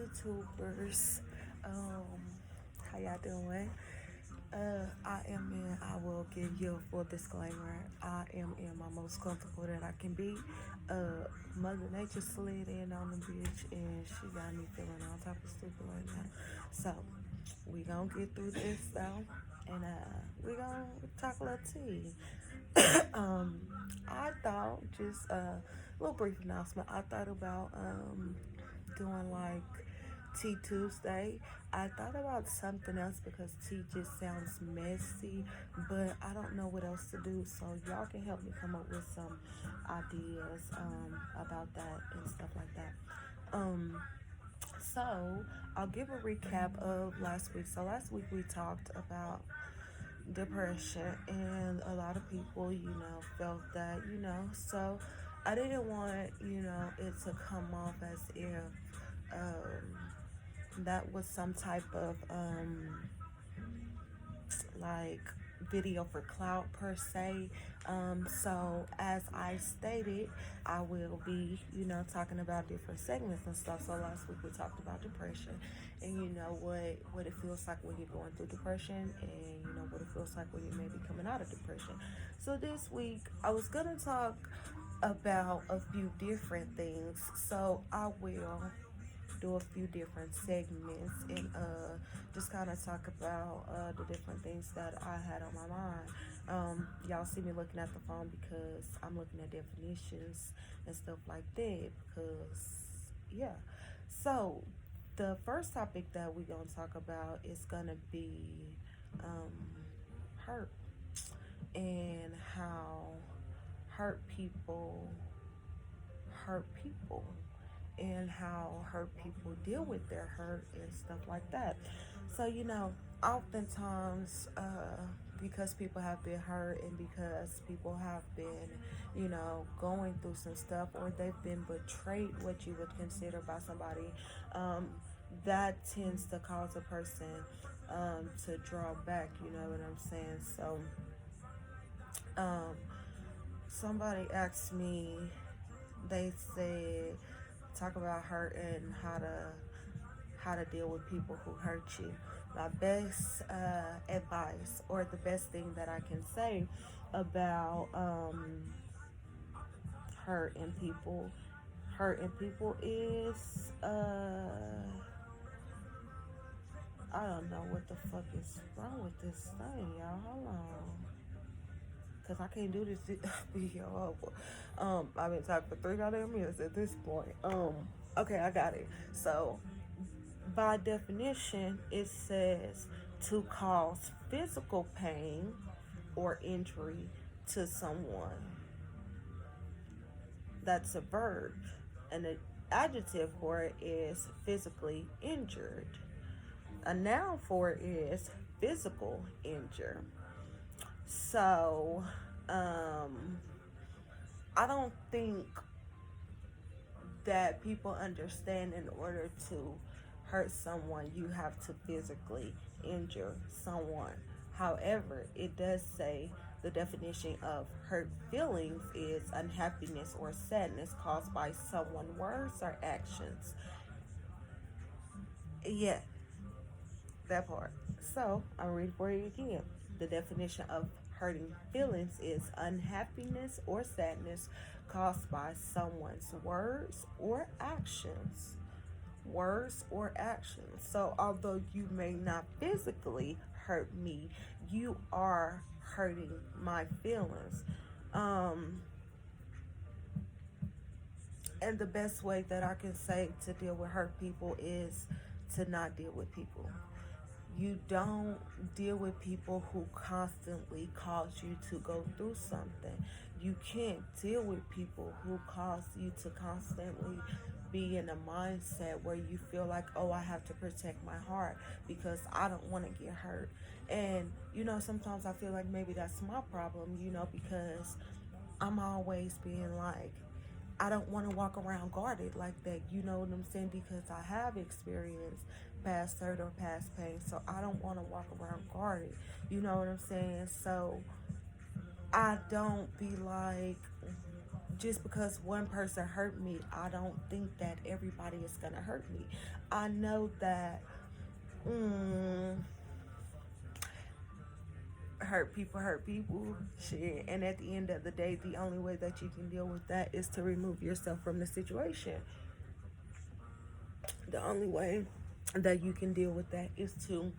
YouTubers. How y'all doing? I will give you a full disclaimer. I am in my most comfortable that I can be. Mother Nature slid in on the bitch and she got me feeling all type of stupid right now. So, we gonna get through this though. And we gonna talk a little tea. um, I thought just a little brief announcement. I thought about doing like Tea Tuesday. I thought about something else because tea just sounds messy, but I don't know what else to do. So y'all can help me come up with some ideas about that and stuff like that. Um, so I'll give a recap of last week. So last week we talked about depression, and a lot of people, felt that, so I didn't want, it to come off as if that was some type of like video for clout per se. So as I stated, I will be, talking about different segments and stuff. So last week we talked about depression, and what it feels like when you're going through depression, and what it feels like when you may be coming out of depression. So this week I was gonna talk about a few different things. So I will do a few different segments and just kind of talk about the different things that I had on my mind. Y'all see me looking at the phone because I'm looking at definitions and stuff like that. Because yeah, so the first topic that we're gonna talk about is gonna be um, hurt and how hurt people hurt people and how hurt people deal with their hurt and stuff like that. So, oftentimes, because people have been hurt and because people have been, going through some stuff, or they've been betrayed, what you would consider by somebody, um, that tends to cause a person to draw back, you know what I'm saying? So, um, somebody asked me, they said, talk about hurt and how to deal with people who hurt you. My best advice, or the best thing that I can say about hurting people, is I don't know what the fuck is wrong with this thing, y'all. Hold on. Cause I can't do this video over. I've been talking for 3 goddamn minutes at this point. Okay, I got it. So, by definition, it says to cause physical pain or injury to someone. That's a verb, and the adjective for it is physically injured. A noun for it is physical injure. So, I don't think that people understand in order to hurt someone, you have to physically injure someone. However, it does say the definition of hurt feelings is unhappiness or sadness caused by someone's words or actions. Yeah, that part. So, I'll read for you again. The definition of hurting feelings is unhappiness or sadness caused by someone's words or actions. Words or actions. So, although you may not physically hurt me, you are hurting my feelings. Um, and the best way that I can say to deal with hurt people is to not deal with people. You don't deal with people who constantly cause you to go through something. You can't deal with people who cause you to constantly be in a mindset where you feel like, oh, I have to protect my heart because I don't want to get hurt. And, sometimes I feel like maybe that's my problem, because I'm always being like, I don't want to walk around guarded like that, you know what I'm saying? Because I have experienced past hurt or past pain, so I don't want to walk around guarded, you know what I'm saying? So I don't be like just because one person hurt me, I don't think that everybody is gonna hurt me. I know that mm, hurt people, shit. And at the end of the day, the only way that you can deal with that is to remove yourself from the situation. The only way that you can deal with that is to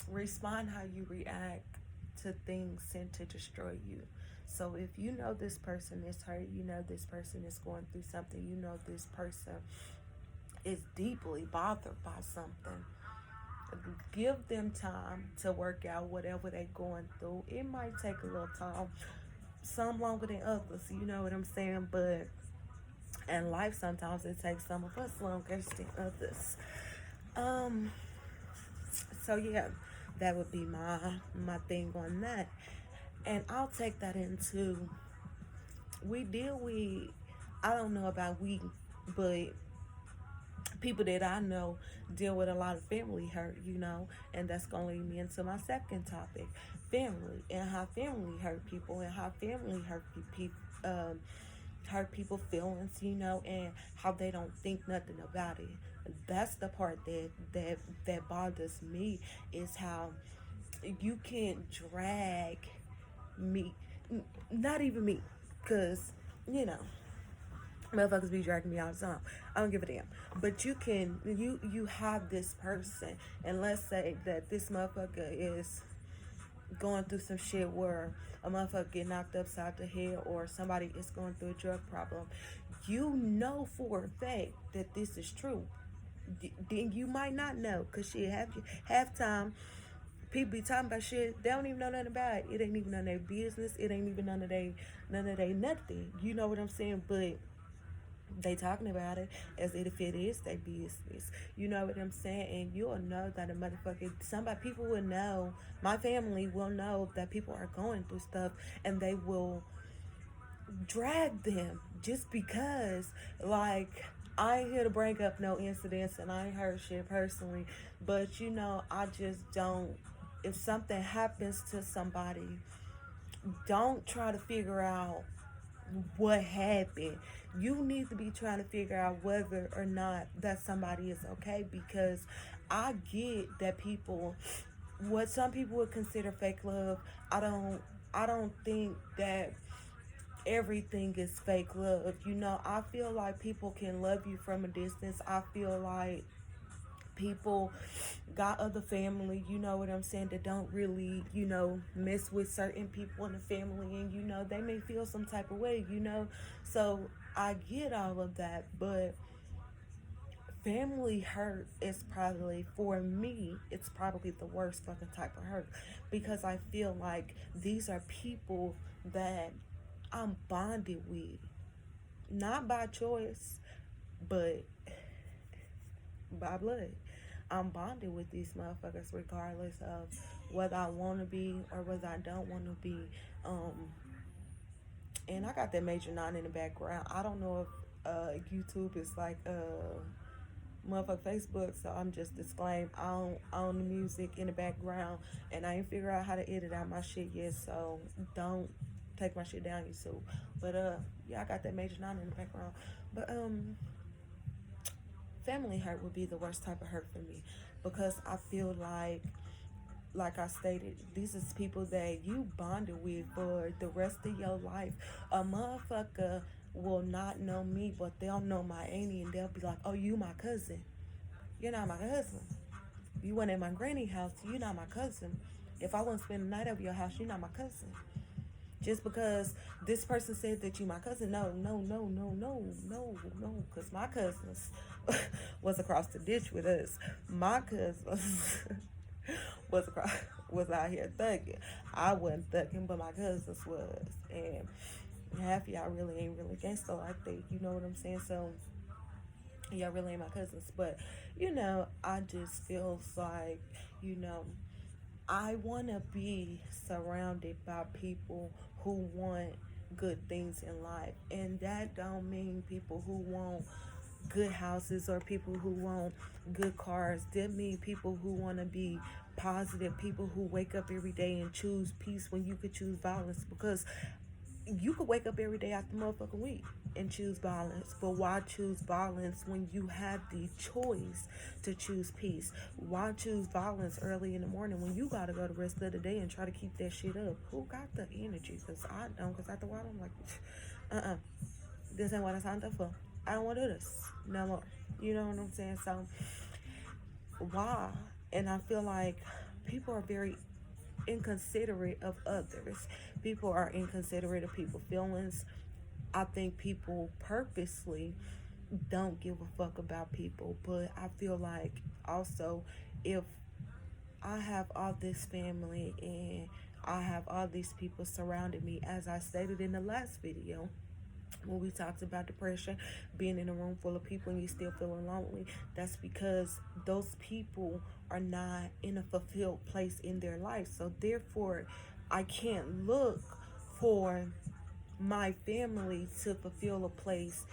respond how you react to things sent to destroy you. So if you know this person is hurt, you know this person is going through something, you know this person is deeply bothered by something, give them time to work out whatever they're going through. It might take a little time, some longer than others, you know what I'm saying? But in life, sometimes it takes some of us longer than others. Um, so yeah, that would be my thing on that. And I'll take that into, we deal with, I don't know about we, but people that I know deal with a lot of family hurt, you know, and that's gonna lead me into my second topic, family, and how family hurt people, and how family hurt people feelings, you know, and how they don't think nothing about it. That's the part that bothers me, is how you can't drag me, not even me, because you know motherfuckers be dragging me all the time. I don't give a damn. But you have this person, and let's say that this motherfucker is going through some shit where a motherfucker get knocked upside the head, or somebody is going through a drug problem. You know for a fact that this is true. Then you might not know, cause shit, half time people be talking about shit they don't even know nothing about. It ain't even none of their business. It ain't even none of they nothing. You know what I'm saying? But they talking about it as if it is their business. You know what I'm saying? And you'll know that a motherfucker, somebody, people will know, my family will know that people are going through stuff, and they will drag them just because, like, I ain't here to bring up no incidents, and I ain't heard shit personally, but you know, I just don't, if something happens to somebody, don't try to figure out what happened. You need to be trying to figure out whether or not that somebody is okay, because I get that people, what some people would consider fake love, I don't think that everything is fake love. You know, I feel like people can love you from a distance. I feel like people got other family, you know what I'm saying, that don't really, you know, mess with certain people in the family, and you know, they may feel some type of way, you know. So I get all of that, but family hurt is probably, for me, it's probably the worst fucking type of hurt, because I feel like these are people that I'm bonded with, not by choice, but by blood. I'm bonded with these motherfuckers regardless of whether I want to be or whether I don't want to be. And I got that Major 9 in the background. I don't know if YouTube is like motherfucker Facebook, so I'm just disclaim I own the music in the background, and I ain't figure out how to edit out my shit yet, so don't take my shit down, YouTube. But yeah, I got that Major 9 in the background. But family hurt would be the worst type of hurt for me, because I feel like I stated, these is people that you bonded with for the rest of your life. A motherfucker will not know me, but they'll know my auntie, and they'll be like, oh, you my cousin. You're not my cousin. You went at my granny house, you're not my cousin. If I want to spend the night over your house, you're not my cousin. Just because this person said that you my cousin, no, because my cousins was across the ditch with us. My cousins was out here thugging. I wasn't thugging, but my cousins was, and half of y'all really ain't really gangster like that. You know what I'm saying? So y'all really ain't my cousins, but you know, I just feel like, you know, I want to be surrounded by people who want good things in life, and that don't mean people who want good houses or people who want good cars. That mean people who want to be positive, people who wake up every day and choose peace when you could choose violence, because You could wake up every day after motherfucking week and choose violence, but why choose violence when you have the choice to choose peace? Why choose violence early in the morning when you gotta go the rest of the day and try to keep that shit up? Who got the energy? Because I don't. Because after a while I'm like, this ain't what I signed up for. I don't want to do this no more. You know what I'm saying? So why? And I feel like people are very inconsiderate of others. People are inconsiderate of people's feelings. I think people purposely don't give a fuck about people, but I feel like also if I have all this family and I have all these people surrounding me, as I stated in the last video, when we talked about depression, being in a room full of people and you still feeling lonely, that's because those people are not in a fulfilled place in their life. So therefore, I can't look for my family to fulfill a place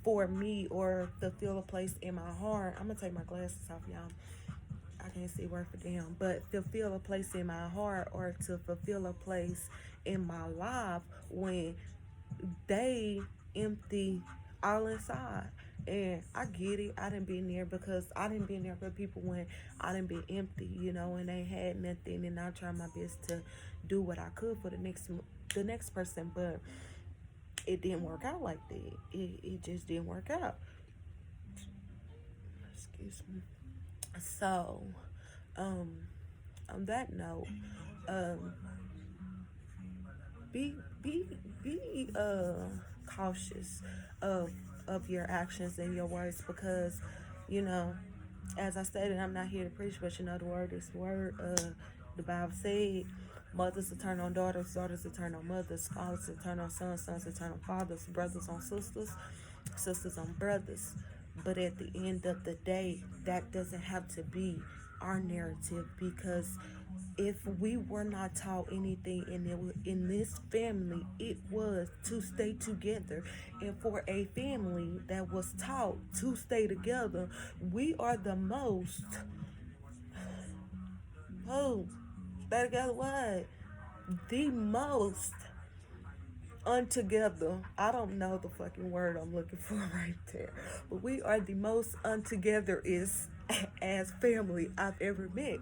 for me or fulfill a place in my heart. I'm gonna take my glasses off, y'all. I can't see word for damn, but fulfill a place in my heart or to fulfill a place in my life when they empty all inside. And I get it. I didn't been there because I didn't been there for people when I didn't be empty, and they had nothing. And I try my best to do what I could for the next person, but it didn't work out like that. It just didn't work out. Excuse me. So, um, on that note, um, be be be cautious of your actions and your words because you know as I stated, I'm not here to preach, but the word is word. The Bible said, mothers will turn on daughters, daughters will turn on mothers, fathers will turn on sons, sons will turn on fathers, brothers on sisters, sisters on brothers. But at the end of the day, that doesn't have to be our narrative because if we were not taught anything in this family, it was to stay together. And for a family that was taught to stay together, we are the most. Oh, stay together what? The most untogether. I don't know the fucking word I'm looking for right there. But we are the most untogether is as family I've ever met.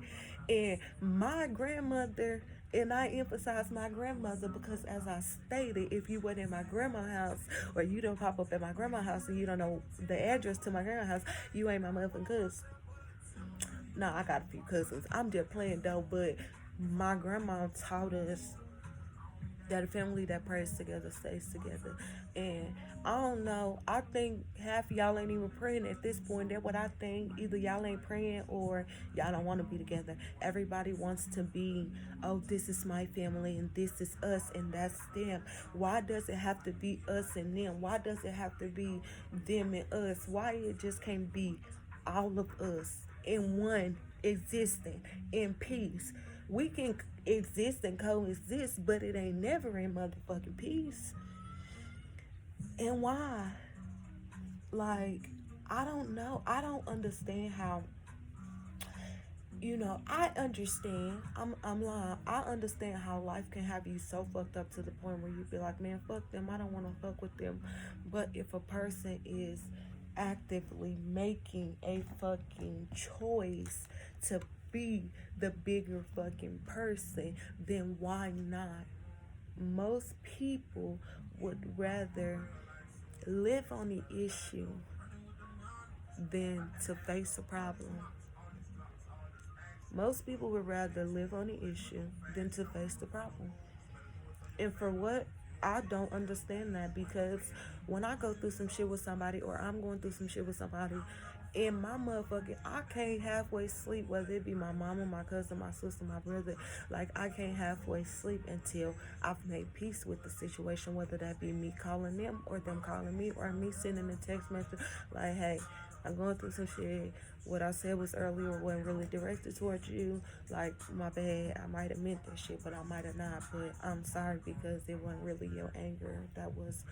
And my grandmother, and I emphasize my grandmother because as I stated, if you went in my grandma's house or you don't pop up at my grandma's house and you don't know the address to my grandma's house, you ain't my motherfucking cousin. No, I got a few cousins. I'm just playing though, but my grandma taught us that a family that prays together stays together. And I don't know. I think half of y'all ain't even praying at this point. That's what I think. Either y'all ain't praying or y'all don't want to be together. Everybody wants to be, oh, this is my family and this is us and that's them. Why does it have to be us and them? Why does it have to be them and us? Why it just can't be all of us in one existing in peace? We can exist and coexist, but it ain't never in motherfucking peace. And why? Like, I don't know. I don't understand how. I understand. I'm lying. I understand how life can have you so fucked up to the point where you be like, man, fuck them. I don't want to fuck with them. But if a person is actively making a fucking choice to be the bigger fucking person, then why not? Most people would rather live on the issue than to face a problem. Most people would rather live on the issue than to face the problem. And for what? I don't understand that because when I go through some shit with somebody or I'm going through some shit with somebody, in my motherfucking, I can't halfway sleep, whether it be my mama, my cousin, my sister, my brother. Like, I can't halfway sleep until I've made peace with the situation, whether that be me calling them or them calling me or me sending a text message like, hey, I'm going through some shit. What I said was earlier wasn't really directed towards you. Like, my bad. I might have meant that shit, but I might have not. But I'm sorry because it wasn't really your anger. That was,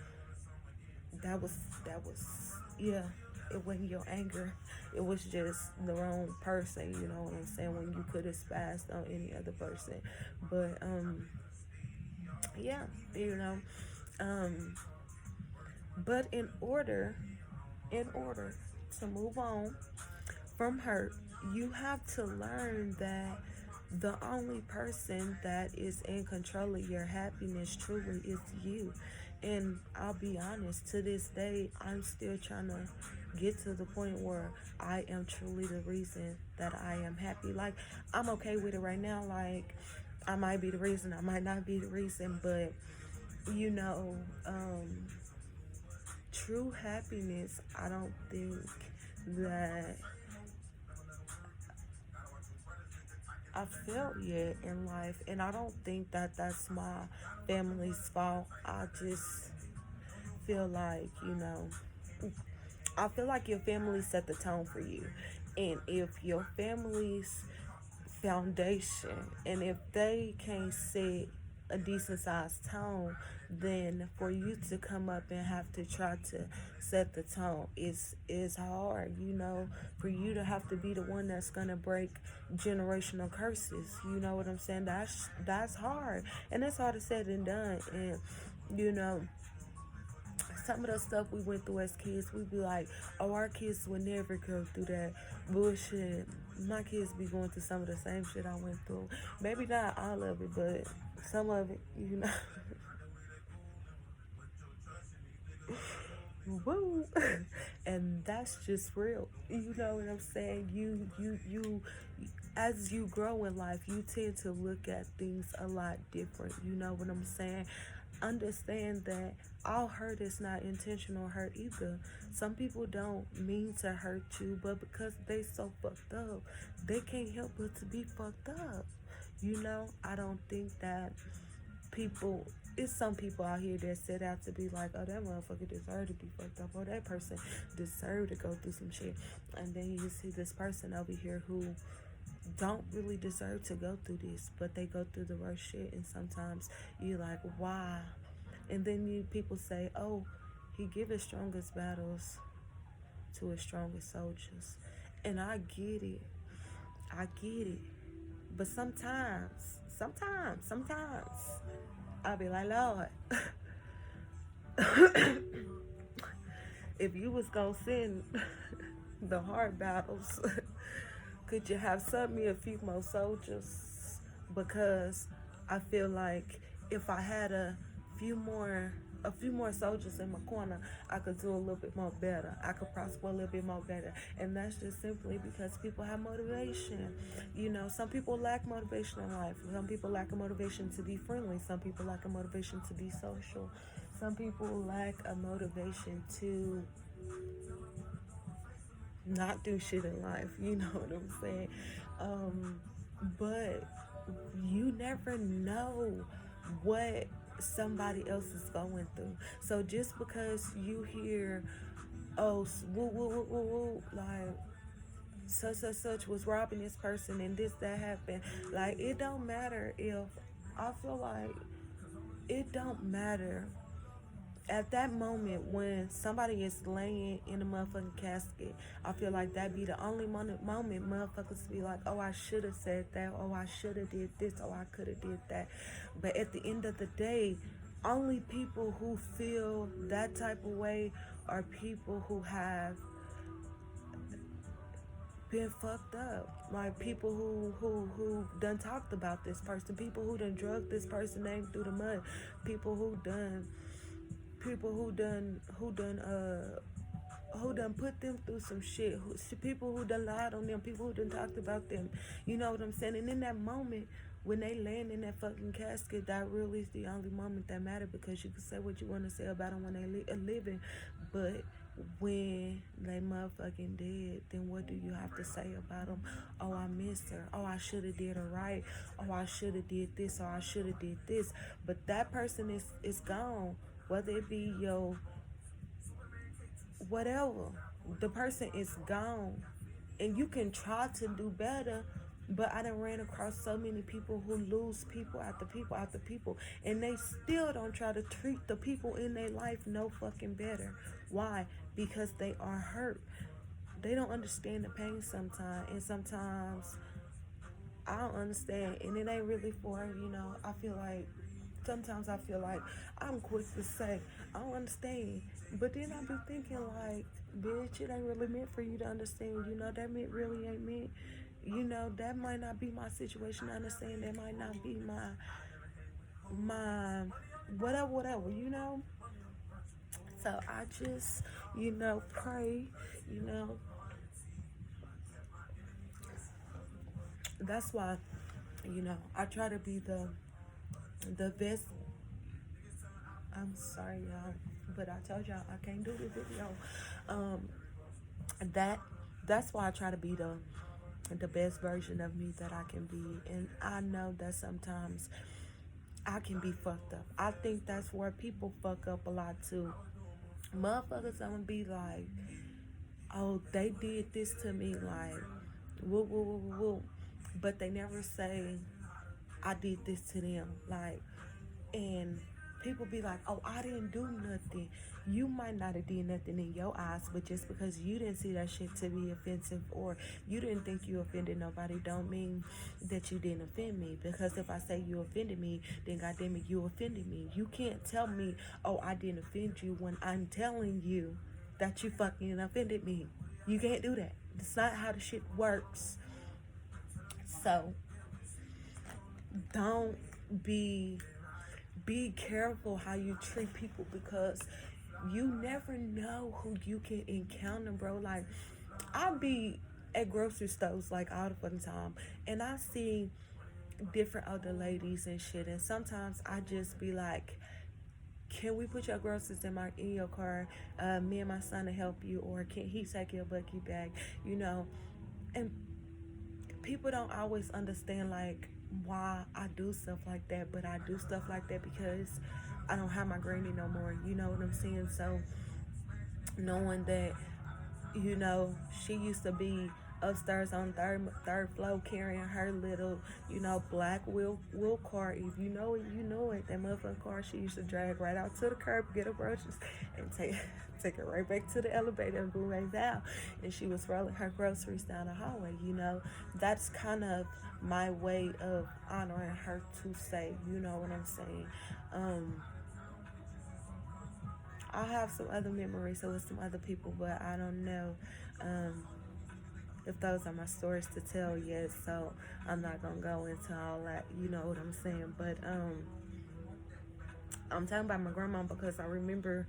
yeah. It wasn't your anger. It was just the wrong person. You know what I'm saying? When you could have spazzed on any other person. But, Yeah, you know. Um, but in order to move on from hurt, you have to learn that the only person that is in control of your happiness truly is you. And I'll be honest, to this day, I'm still trying to get to the point where I am truly the reason that I am happy. Like, I'm okay with it right now. Like, I might be the reason, I might not be the reason, but you know, true happiness, I don't think that I felt yet in life, and I don't think that that's my family's fault. I just feel like, I feel like your family set the tone for you, and if your family's foundation, and if they can't set a decent sized tone, then for you to come up and have to try to set the tone is hard, for you to have to be the one that's gonna break generational curses. You know what I'm saying? That's hard, and it's harder said than done. And you know some of the stuff we went through as kids, we'd be like, oh, our kids would never go through that bullshit. My kids be going through some of the same shit I went through. Maybe not all of it, but some of it. Woo. And that's just real. You know what I'm saying? You as you grow in life, you tend to look at things a lot different. You know what I'm saying? Understand that all hurt is not intentional hurt either. Some people don't mean to hurt you, but because they so fucked up, they can't help but to be fucked up. I don't think that people, it's some people out here that set out to be like, oh, that motherfucker deserved to be fucked up, or that person deserved to go through some shit. And then you see this person over here who don't really deserve to go through this, but they go through the worst shit. And sometimes you're like, why? And then people say, oh, he give his strongest battles to his strongest soldiers. And I get it. But sometimes I'll be like, Lord, if you was gonna send the hard battles, could you have sent me a few more soldiers? Because I feel like if I had few more a few more soldiers in my corner, I could do a little bit more better. I could prosper a little bit more better. And that's just simply because people have motivation. Some people lack motivation in life. Some people lack a motivation to be friendly. Some people lack a motivation to be social. Some people lack a motivation to not do shit in life. You know what I'm saying? But you never know what somebody else is going through. So just because you hear, oh, woo, woo, woo, woo, woo, like such was robbing this person and this that happened, like it don't matter. If I feel like it don't matter at that moment when somebody is laying in a motherfucking casket. I feel like that be the only moment motherfuckers be like, oh, I should have said that, oh, I should have did this, oh, I could have did that. But at the end of the day, only people who feel that type of way are people who have been fucked up. Like people who done talked about this person, people who done drugged this person name through the mud, people who done who done put them through some shit, people who done lied on them, people who done talked about them. You know what I'm saying? And in that moment, when they land in that fucking casket, that really is the only moment that matter, because you can say what you want to say about them when they living, but when they motherfucking dead, then what do you have to say about them? Oh, I missed her. Oh, I should have did her right. Oh, I should have did this, or I should have did this. But that person is gone. Whether it be your whatever, the person is gone. And you can try to do better, but I done ran across so many people who lose people after people after people, and they still don't try to treat the people in their life no fucking better. Why? Because they are hurt. They don't understand the pain sometimes, and sometimes I don't understand, and it ain't really for, I feel like sometimes I feel like I'm quick to say, I don't understand. But then I be thinking like, bitch, it ain't really meant for you to understand. That meant really ain't meant. That might not be my situation. I understand that might not be my whatever. So I just, pray, you know. That's why, I try to be the best. I'm sorry, y'all, but I told y'all I can't do the video. Um, that that's why I try to be the best version of me that I can be, and I know that sometimes I can be fucked up. I think that's where people fuck up a lot too. Motherfuckers gonna be like, oh, they did this to me, like, woo, woo, woo, woo, woo. But they never say, I did this to them. Like, and people be like, oh, I didn't do nothing. You might not have did nothing in your eyes, but just because you didn't see that shit to be offensive, or you didn't think you offended nobody, don't mean that you didn't offend me. Because if I say you offended me, then goddamn it, you offended me. You can't tell me, oh, I didn't offend you, when I'm telling you that you fucking offended me. You can't do that. That's not how the shit works. So don't be careful how you treat people, because you never know who you can encounter, bro. Like, I be at grocery stores like all the fucking time, and I see different older ladies and shit, and sometimes I just be like, can we put your groceries in your car? Me and my son to help you, or can he take your bucket bag? And people don't always understand like why I do stuff like that, but I do stuff like that because I don't have my granny no more. You know what I'm saying? So knowing that, she used to be upstairs on third floor carrying her little, black wheel car. If you know it, you know it. That motherfucking car she used to drag right out to the curb, get her groceries, and take her right back to the elevator and go right down. And she was rolling her groceries down the hallway. That's kind of my way of honoring her, to say, you know what I'm saying. I have some other memories with some other people, but I don't know if those are my stories to tell yet. So I'm not gonna go into all that. You know what I'm saying? But I'm talking about my grandma because I remember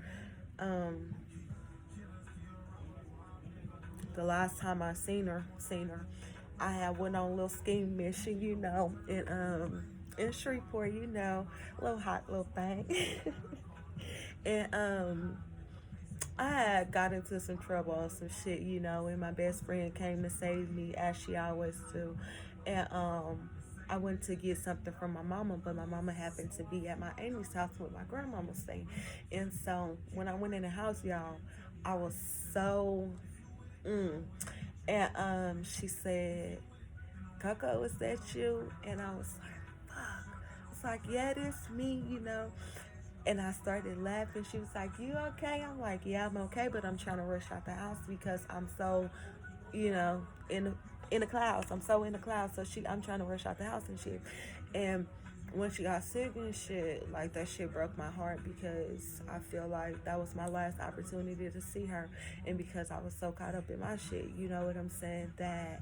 the last time I seen her. I had went on a little skiing mission, in Shreveport, a little hot little thing. And I had got into some trouble on some shit, and my best friend came to save me, as she always do. And I went to get something from my mama, but my mama happened to be at my auntie's house with my grandmama staying. And so when I went in the house, y'all, I was so and she said, Coco, is that you? And I was like, fuck. It's like, yeah, it's me. And I started laughing. She was like, you okay? I'm like, yeah, I'm okay, but I'm trying to rush out the house because I'm so, in the clouds. I'm so in the clouds. So I'm trying to rush out the house and shit. And when she got sick and shit, like, that shit broke my heart, because I feel like that was my last opportunity to see her. And because I was so caught up in my shit, you know what I'm saying, that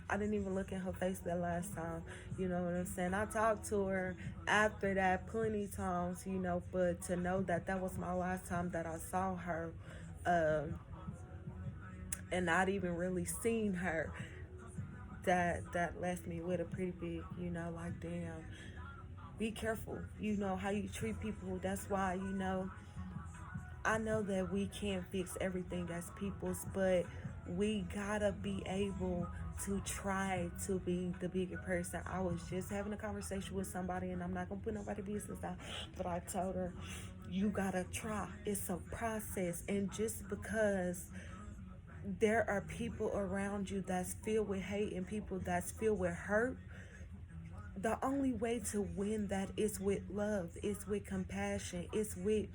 I didn't even look in her face that last time. You know what I'm saying? I talked to her after that plenty times, but to know that that was my last time that I saw her, and not even really seen her, that left me with a pretty big, like, damn, be careful, how you treat people. That's why, I know that we can't fix everything as people's, but we gotta be able to try to be the bigger person. I was just having a conversation with somebody, and I'm not gonna put nobody's business out, but I told her, you gotta try. It's a process, and just because there are people around you that's filled with hate and people that's filled with hurt, the only way to win that is with love, it's with compassion, it's with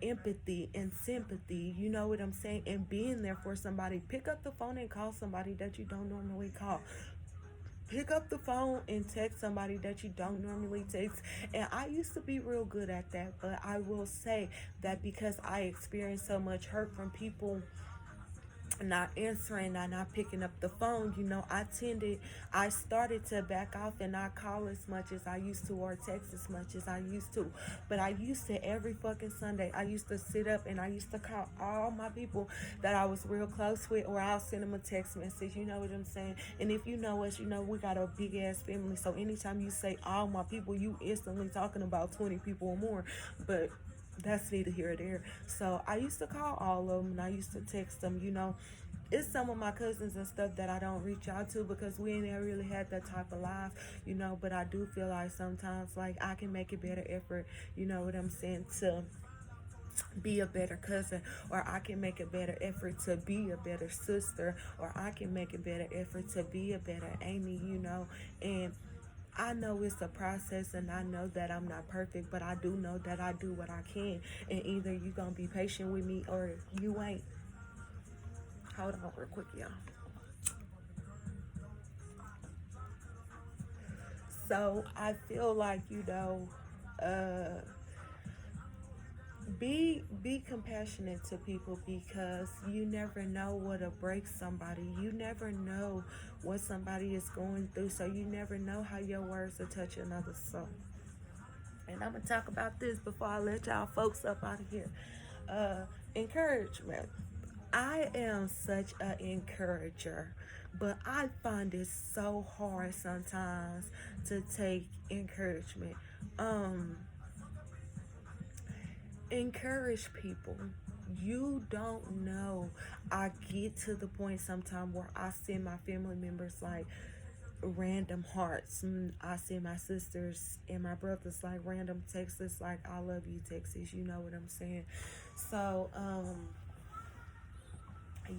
empathy and sympathy, you know what I'm saying, and being there for somebody. Pick up the phone and call somebody that you don't normally call. Pick up the phone and text somebody that you don't normally text. And I used to be real good at that, but I will say that because I experienced so much hurt from people not answering, not picking up the phone, I started to back off and not call as much as I used to or text as much as I used to. But I used to every fucking Sunday, I used to sit up and I used to call all my people that I was real close with, or I'll send them a text message, you know what I'm saying? And if you know us, you know we got a big ass family. So anytime you say all my people, you instantly talking about 20 people or more. But that's neither here or there. So I used to call all of them and I used to text them, It's some of my cousins and stuff that I don't reach out to because we ain't never really had that type of life, But I do feel like sometimes, like, I can make a better effort, you know what I'm saying, to be a better cousin, or I can make a better effort to be a better sister, or I can make a better effort to be a better Amy, and I know it's a process and I know that I'm not perfect, but I do know that I do what I can. And either you gonna be patient with me or you ain't. Hold on real quick, y'all. So I feel like, uh, be compassionate to people because you never know what'll break somebody. You never know what somebody is going through, so you never know how your words will touch another soul. And I'm gonna talk about this before I let y'all folks up out of here. Encouragement. I am such an encourager, but I find it so hard sometimes to take encouragement. Um, encourage people. You don't know. I get to the point sometimes where I send my family members like random hearts. I send my sisters and my brothers like random texts like I love you texts, you know what I'm saying? So,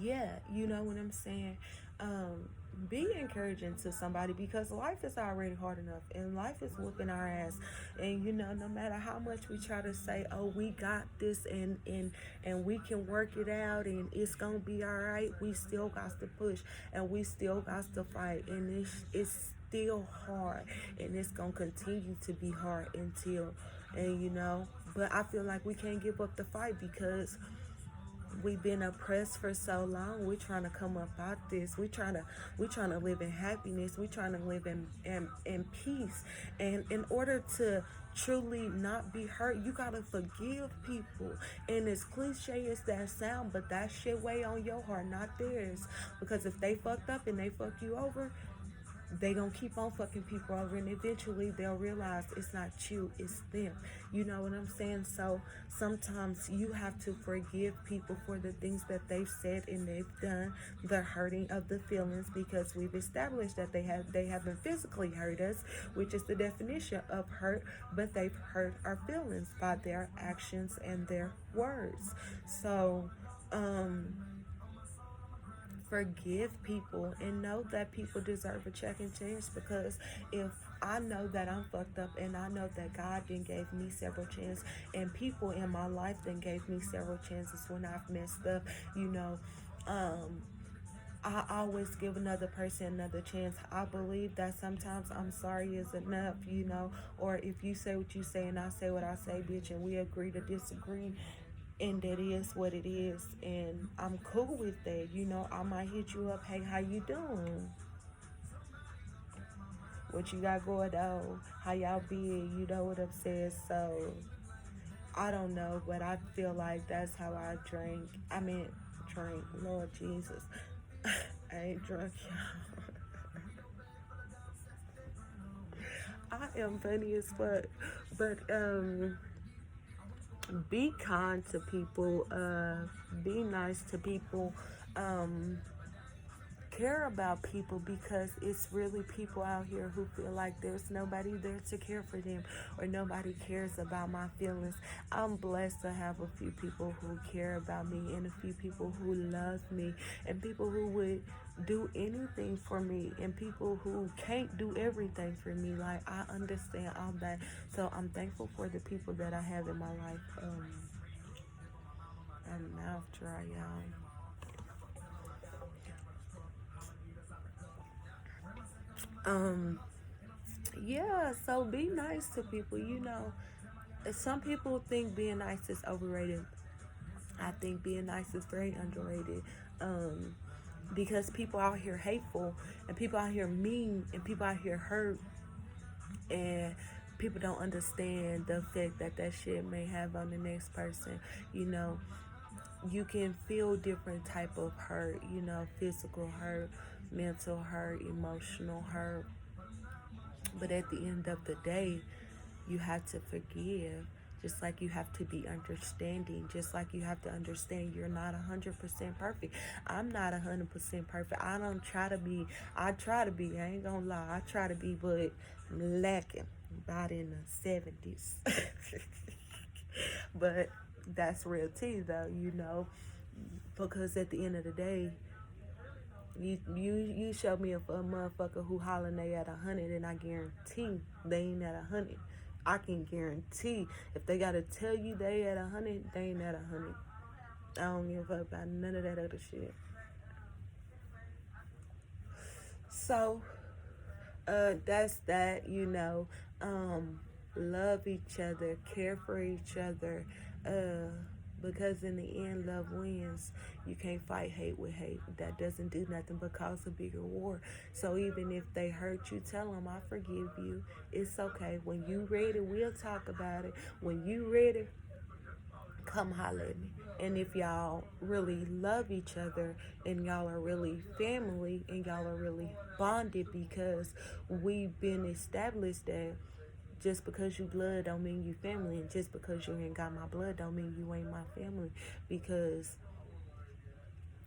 yeah, you know what I'm saying? Um, be encouraging to somebody because life is already hard enough and life is whooping our ass. And no matter how much we try to say, oh, we got this and we can work it out and it's gonna be all right, we still got to push and we still got to fight, and it's still hard, and it's gonna continue to be hard until, and but I feel like we can't give up the fight because we've been oppressed for so long. We're trying to come up out this. We're trying to live in happiness. We're trying to live in peace. And in order to truly not be hurt, you gotta forgive people. And as cliche as that sound, but that shit weigh on your heart, not theirs. Because if they fucked up and they fuck you over, they gonna keep on fucking people over, and eventually they'll realize it's not you, it's them. You know what I'm saying? So sometimes you have to forgive people for the things that they've said and they've done, the hurting of the feelings, because we've established that they haven't physically hurt us, which is the definition of hurt, but they've hurt our feelings by their actions and their words. So forgive people and know that people deserve a second chance, because if I know that I'm fucked up and I know that God then gave me several chances and people in my life then gave me several chances when I've messed up, um, I always give another person another chance. I believe that sometimes I'm sorry is enough, or if you say what you say and I say what I say, bitch, and we agree to disagree, and that is what it is, and I'm cool with that. I might hit you up, hey, how you doing, what you got going on, how y'all be, you know what I'm saying? So I don't know, but I feel like that's how I drink, Lord Jesus. I ain't drunk, y'all. I am funny as fuck, but be kind to people, be nice to people, care about people, because it's really people out here who feel like there's nobody there to care for them or nobody cares about my feelings. I'm blessed to have a few people who care about me and a few people who love me and people who would do anything for me and people who can't do everything for me. Like, I understand all that. So I'm thankful for the people that I have in my life. I'm mouth dry, y'all. Um, yeah, so be nice to people, Some people think being nice is overrated. I think being nice is very underrated. Um, because people out here hateful and people out here mean and people out here hurt and people don't understand the effect that that shit may have on the next person. You know, you can feel different type of hurt, physical hurt, mental hurt, emotional hurt, but at the end of the day, you have to forgive. Just like you have to be understanding, just like you have to understand you're not 100% perfect. I'm not 100% perfect. I try to be, I ain't gonna lie, I try to be, but I'm lacking about in the 70s. But that's real tea though, because at the end of the day, you show me a motherfucker who hollering they at 100, and I guarantee they ain't at 100. I can guarantee if they gotta tell you they at 100, they ain't at 100. I don't give a fuck about none of that other shit. So, that's that. Love each other, care for each other. Because in the end, love wins. You can't fight hate with hate. That doesn't do nothing but cause a bigger war. So even if they hurt you, tell them, I forgive you. It's okay. When you ready, we'll talk about it. When you ready, come holler at me. And if y'all really love each other and y'all are really family and y'all are really bonded, because we've been established that just because you blood don't mean you family, and just because you ain't got my blood don't mean you ain't my family. Because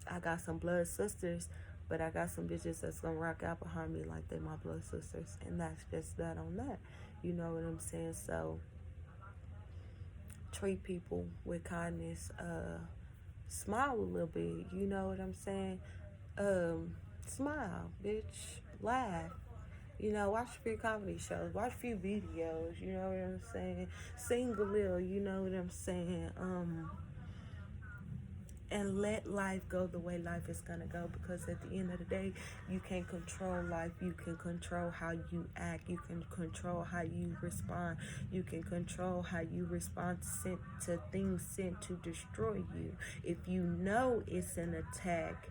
I got some blood sisters, but I got some bitches that's gonna rock out behind me like they my blood sisters, and that's just that on that. You know what I'm saying? So treat people with kindness. Smile a little bit. You know what I'm saying? Smile, bitch. Laugh. Watch a few comedy shows, watch a few videos, you know what I'm saying? Sing a little, you know what I'm saying? And let life go the way life is gonna go, because at the end of the day, you can't control life. You can control how you act. You can control how you respond. You can control how you respond to things sent to destroy you. If you know it's an attack,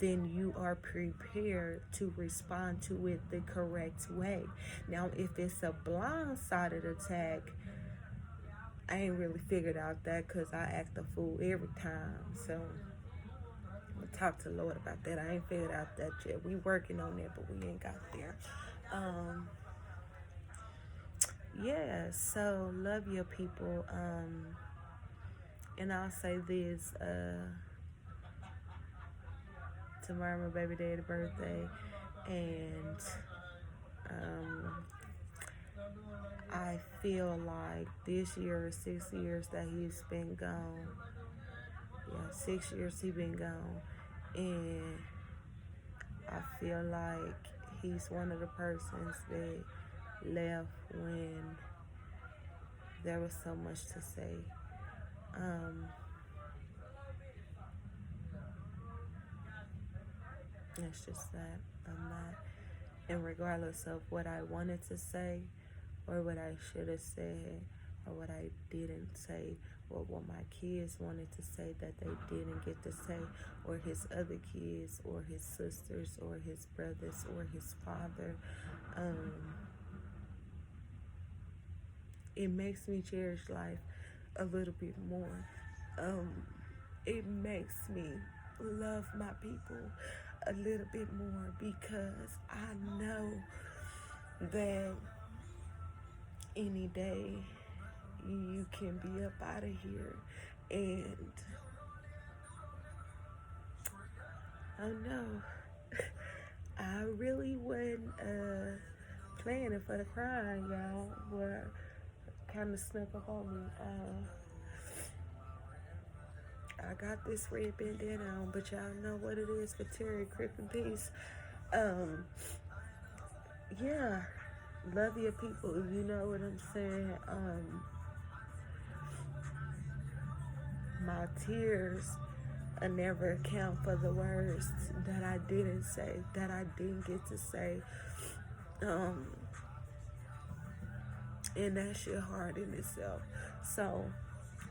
then you are prepared to respond to it the correct way. Now, if it's a blindsided attack, I ain't really figured out that, because I act a fool every time. So I'm gonna talk to the Lord about that. I ain't figured out that yet. We working on that, but we ain't got there. Yeah, so love your people. And I'll say this, tomorrow my baby daddy birthday, and I feel like this year, 6 years that he's been gone. Yeah, 6 years he been gone, and I feel like he's one of the persons that left when there was so much to say. It's just that I'm not, and regardless of what I wanted to say, or what I should have said, or what I didn't say, or what my kids wanted to say that they didn't get to say, or his other kids, or his sisters, or his brothers, or his father, it makes me cherish life a little bit more. It makes me love my people a little bit more, because I know that any day you can be up out of here, and oh no, I really wasn't planning for the crime, y'all, but kind of snuck up on me. I got this red bandana on, but y'all know what it is for Terry Crip and Peace. Yeah, love your people, you know what I'm saying? My tears never account for the words that I didn't say, that I didn't get to say, Um, and that shit hard in itself. So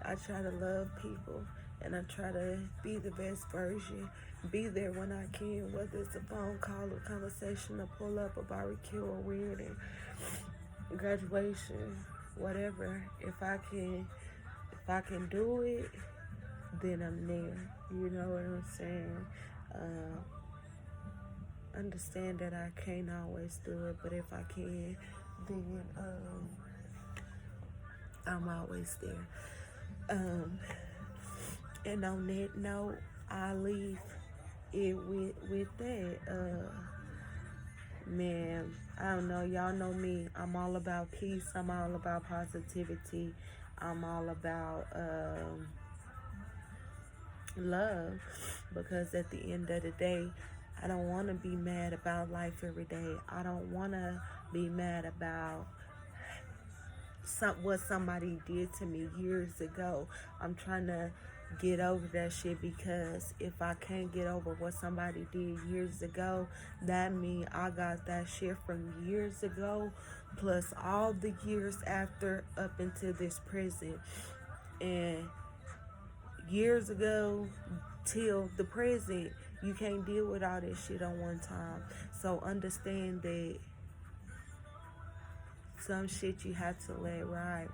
I try to love people, and I try to be the best version, be there when I can, whether it's a phone call or conversation, or pull up a barbecue or wedding, graduation, whatever. If I can do it, then I'm there. You know what I'm saying? Understand that I can't always do it, but if I can, then I'm always there. And on that note, I leave it with that. Man, I don't know. Y'all know me. I'm all about peace. I'm all about positivity. I'm all about love, because at the end of the day, I don't want to be mad about life every day. I don't want to be mad about what somebody did to me years ago. I'm trying to get over that shit, because if I can't get over what somebody did years ago, that means I got that shit from years ago plus all the years after up into this present. And years ago till the present, you can't deal with all this shit on one time. So understand that some shit you have to let ride.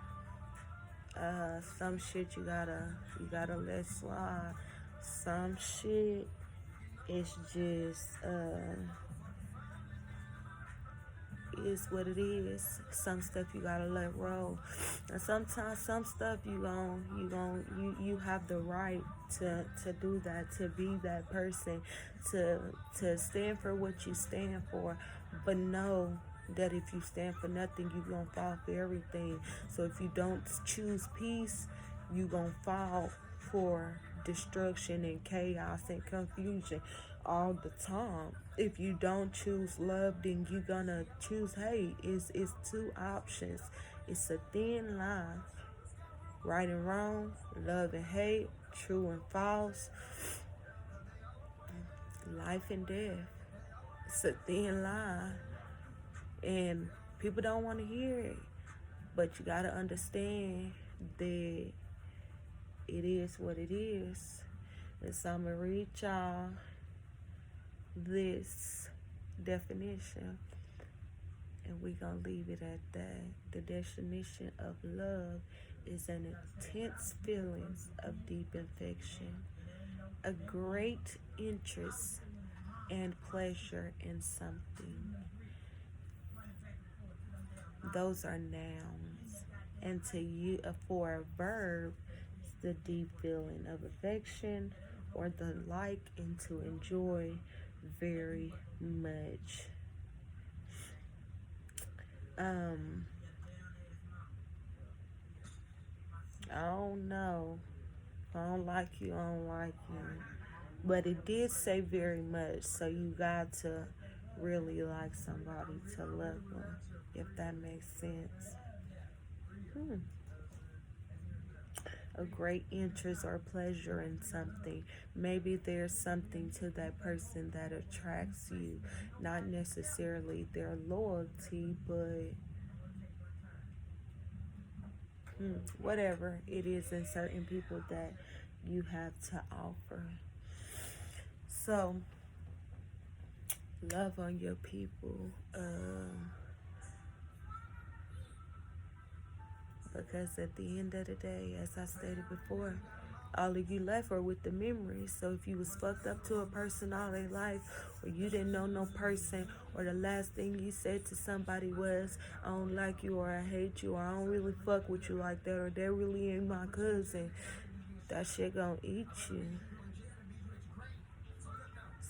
Some shit you gotta let slide. Some shit is just is what it is. Some stuff you gotta let roll, and sometimes some stuff you have the right to do that, to be that person, to stand for what you stand for, but know that if you stand for nothing, you gonna fall for everything. So if you don't choose peace, you gonna fall for destruction and chaos and confusion all the time. If you don't choose love, then you gonna choose hate. It's two options. It's a thin line. Right and wrong, love and hate, true and false, life and death. It's a thin line. And people don't want to hear it. But you got to understand that it is what it is. And so I'm going to read y'all this definition. And we're going to leave it at that. The definition of love is an intense feeling of deep affection, a great interest and pleasure in something. Those are nouns. And for a verb, it's the deep feeling of affection or the like, and to enjoy very much. I don't know. If I don't like you, I don't like you. But it did say very much, so you got to really like somebody to love them, if that makes sense. A great interest or pleasure in something. Maybe there's something to that person that attracts you, not necessarily their loyalty, but whatever it is in certain people that you have to offer. So, love on your people. Because at the end of the day, as I stated before, all of you left are with the memories. So if you was fucked up to a person all their life, or you didn't know no person, or the last thing you said to somebody was, I don't like you, or I hate you, or I don't really fuck with you like that, or that really ain't my cousin, that shit gonna eat you.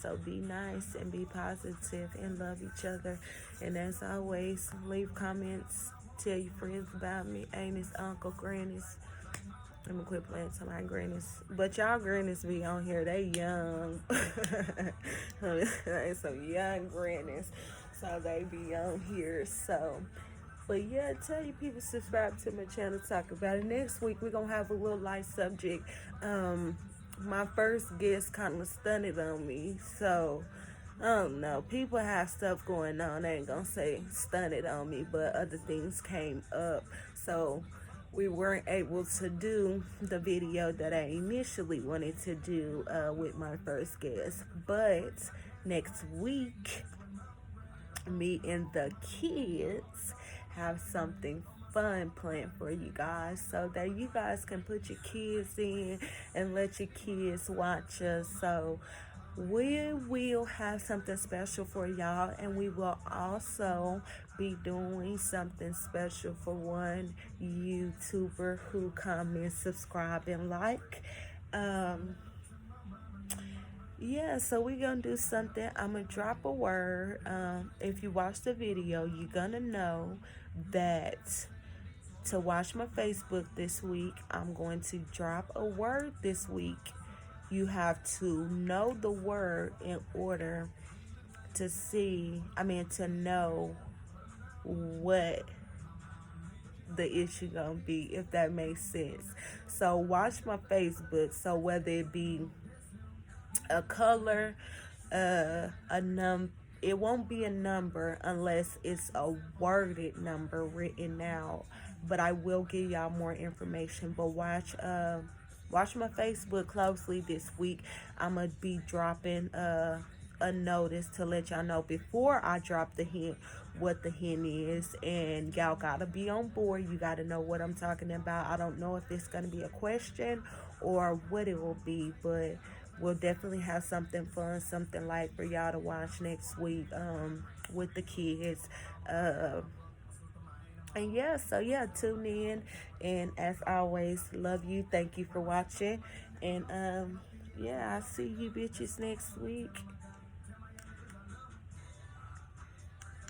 So be nice and be positive and love each other. And as always, leave comments. Tell your friends about me. Aunties, uncle, grannies. I'm gonna quit playing to my grannies. But y'all grannies be on here. They young. They some young grannies. So they be on here. So, but yeah, tell your people subscribe to my channel. Talk about it. Next week, we're gonna have a little light subject. My first guest kind of stunned on me. So I don't know. People have stuff going on. I ain't gonna say stunted on me, but other things came up. So we weren't able to do the video that I initially wanted to do with my first guest. But next week, me and the kids have something fun planned for you guys so that you guys can put your kids in and let your kids watch us. So we will have something special for y'all, and we will also be doing something special for one YouTuber who come and subscribe and like. um yeah, so we're gonna do something. I'm gonna drop a word. If you watch the video, you're gonna know that to watch my Facebook this week, I'm going to drop a word this week. You have to know the word in order to to know what the issue gonna be, if that makes sense. So watch my Facebook. So whether it be a color, a it won't be a number unless it's a worded number written out. But I will give y'all more information. But watch my Facebook closely this week. I'm gonna be dropping a notice to let y'all know before I drop the hint what the hint is, and y'all gotta be on board. You gotta know what I'm talking about. I don't know if it's gonna be a question or what it will be, but we'll definitely have something fun, something light for y'all to watch next week with the kids. And yeah, so yeah, tune in. And as always, love you. Thank you for watching. And yeah, I'll see you bitches next week.